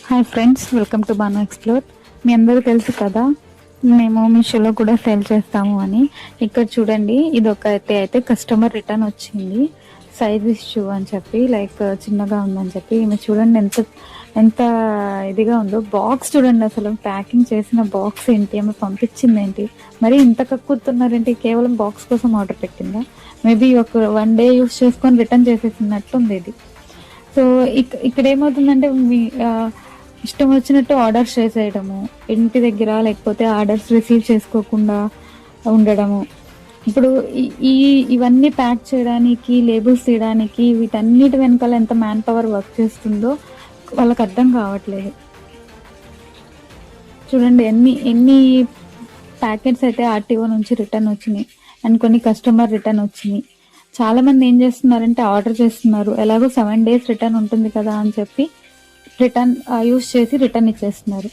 Hi friends, welcome to Banu explore. మీ అందరూ తెలుసు కదా, మేము మీషోలో కూడా సేల్ చేస్తాము అని. ఇక్కడ చూడండి, ఇది ఒక అయితే కస్టమర్ రిటర్న్ వచ్చింది. సైజ్ ఇష్యూ అని చెప్పి, లైక్ చిన్నగా ఉందని చెప్పి. ఈమె చూడండి ఎంత ఎంత ఇదిగా ఉందో. బాక్స్ చూడండి, అసలు ప్యాకింగ్ చేసిన బాక్స్ ఏంటి, ఆమె పంపించింది ఏంటి, మరి ఇంత కక్కుతున్నారేంటి. కేవలం బాక్స్ కోసం ఆర్డర్ పెట్టిందా? మేబీ ఒక 1 డే యూస్ చేసుకొని రిటర్న్ చేసేసినట్టుంది ఇది. సో ఇక్కడ ఏమవుతుందంటే, మీ ఇష్టం వచ్చినట్టు ఆర్డర్స్ చేసేయడము, ఇంటి దగ్గర, లేకపోతే ఆర్డర్స్ రిసీవ్ చేసుకోకుండా ఉండడము. ఇప్పుడు ఇవన్నీ ప్యాక్ చేయడానికి, లేబుల్స్ తీయడానికి, వీటన్నిటి వెనకాల ఎంత మ్యాన్ పవర్ వర్క్ చేస్తుందో వాళ్ళకి అర్థం కావట్లేదు. చూడండి ఎన్ని ప్యాకెట్స్ అయితే ఆర్టీఓ నుంచి రిటర్న్ వచ్చినాయి, అండ్ కొన్ని కస్టమర్ రిటర్న్ వచ్చినాయి. చాలా మంది ఏం చేస్తున్నారంటే ఆర్డర్ చేస్తున్నారు, ఎలాగో 7 days రిటర్న్ ఉంటుంది కదా అని చెప్పి రిటర్న్ యూస్ చేసి రిటర్న్ ఇచ్చేస్తున్నారు.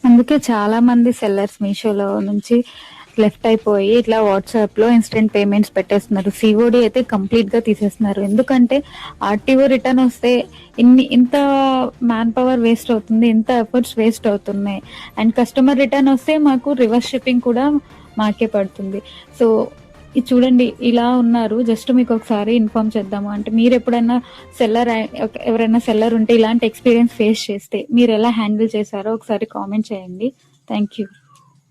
అందుకే చాలా మంది సెల్లర్స్ మీషోలో నుంచి లెఫ్ట్ అయిపోయి ఇట్లా వాట్సాప్లో ఇన్స్టెంట్ పేమెంట్స్ పెట్టేస్తున్నారు. సిఓడి అయితే కంప్లీట్గా తీసేస్తున్నారు. ఎందుకంటే ఆర్టీఓ రిటర్న్ వస్తే ఇంత మ్యాన్ పవర్ వేస్ట్ అవుతుంది, ఇంత ఎఫర్ట్స్ వేస్ట్ అవుతున్నాయి. అండ్ కస్టమర్ రిటర్న్ వస్తే మాకు రివర్స్ షిప్పింగ్ కూడా మాకే పడుతుంది. సో ఇది చూడండి, ఇలా ఉన్నారు. జస్ట్ మీకు ఒకసారి ఇన్ఫార్మ్ చేద్దాము అంటే, మీరు ఎప్పుడైనా ఎవరైనా సెల్లర్ ఉంటే ఇలాంటి ఎక్స్పీరియన్స్ ఫేస్ చేస్తే మీరు ఎలా హ్యాండిల్ చేశారో ఒకసారి కామెంట్ చేయండి. Thank you.